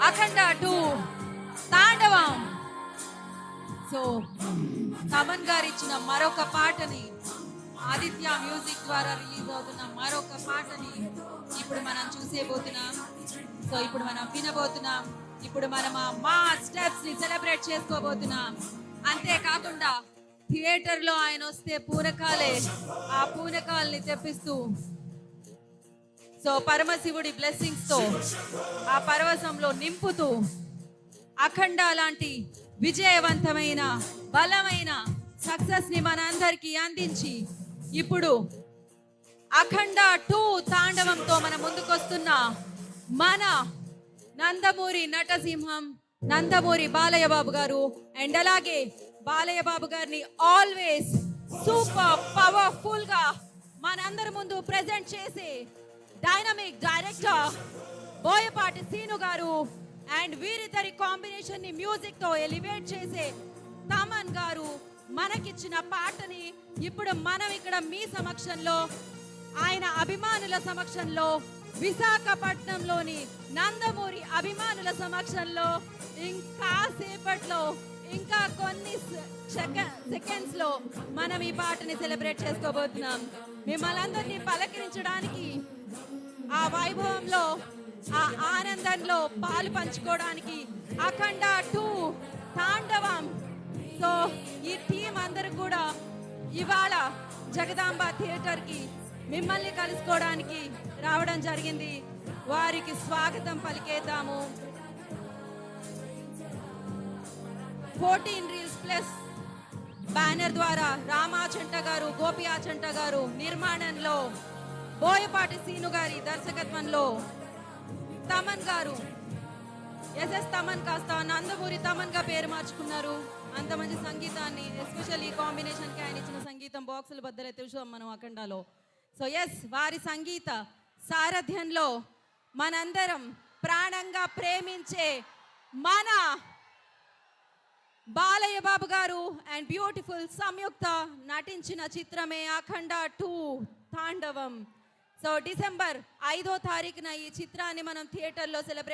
అఖండ 2 తాండవం. సో తమన్ గారు ఇచ్చిన మరొక పాటని, ఆదిత్య మ్యూజిక్ ద్వారా రిలీజ్ అవుతున్న మరొక పాటని ఇప్పుడు మనం చూసేబోతున్నాం. సో ఇప్పుడు మనం వినబోతున్నాం. ఇప్పుడు మనం మా స్టెప్స్ ని సెలబ్రేట్ చేసుకోబోతున్నాం. అంతేకాకుండా థియేటర్ లో ఆయన వస్తే పూనకాలే, ఆ పూనకాల్ని తెప్పిస్తూ సో పరమశివుడి బ్లెస్సింగ్స్ తో ఆ పరవశంలో నింపుతూ అఖండ లాంటి విజయవంతమైన బలమైన సక్సెస్ ని మనందరికీ అందించి ఇప్పుడు అఖండ 2 తాండవంతో మన ముందుకొస్తున్న మన నందమూరి నటసింహం, నందమూరి బాలయ్య బాబు గారు. అండ్ అలాగే బాలయ్య బాబు గారిని ఆల్వేస్ సూపర్ పవర్ఫుల్ గా మనందరి ముందు ప్రెజెంట్ చేసే డైనమిక్ డైరెక్టర్ బోయపాటి సీను గారు. అండ్ వీరిద్దరి కాంబినేషన్ ని మ్యూజిక్ తో ఎలివేట్ చేసే తమన్ గారు మనకిచ్చిన పాటని ఇప్పుడు మనం ఇక్కడ మీ సమక్షంలో, ఆయన అభిమానుల సమక్షంలో, విశాఖపట్నంలోని నందమూరి అభిమానుల సమక్షంలో ఇంకా సేపట్లో, ఇంకా కొన్ని సెకండ్స్ లో మనం ఈ పాటని సెలబ్రేట్ చేసుకోబోతున్నాం. మిమ్మల్ని అందరినీ పలకరించడానికి, ఆ వైభవంలో, ఆ ఆనందంలో పాలు పంచుకోవడానికి అఖండ 2 తాండవం. సో ఈ టీం అందరూ కూడా ఇవాళ జగదాంబ థియేటర్ కి మిమ్మల్ని కలుసుకోవడానికి రావడం జరిగింది. వారికి స్వాగతం పలికేద్దాము. 14 రీల్స్ ప్లస్ బ్యానర్ ద్వారా రామాచంట గారు, గోపి ఆచంట గారు నిర్మాణంలో, బోయపాటి సీను గారి దర్శకత్వంలో తమన్ గారు, ఎస్ఎస్ తమన్ కాస్త నందమూరి తమన్ గా పేరు మార్చుకున్నారు. అంత మంచి సంగీతాన్ని, ఎస్పెషల్లీ కాంబినేషన్ కి ఆయన ఇచ్చిన సంగీతం బాక్సులు బద్దలే చూసాం మనం అఖండాలో. సో ఎస్, వారి సంగీత సారథ్యంలో మనందరం ప్రాణంగా ప్రేమించే మన బాలయ్య బాబు గారు అండ్ బ్యూటిఫుల్ సంయుక్త నటించిన చిత్రమే అఖండ 2 తాండవం. సో డిసెంబర్ 5వ తారీఖున ఈ చిత్రాన్ని మనం థియేటర్లో సెలబ్రేట్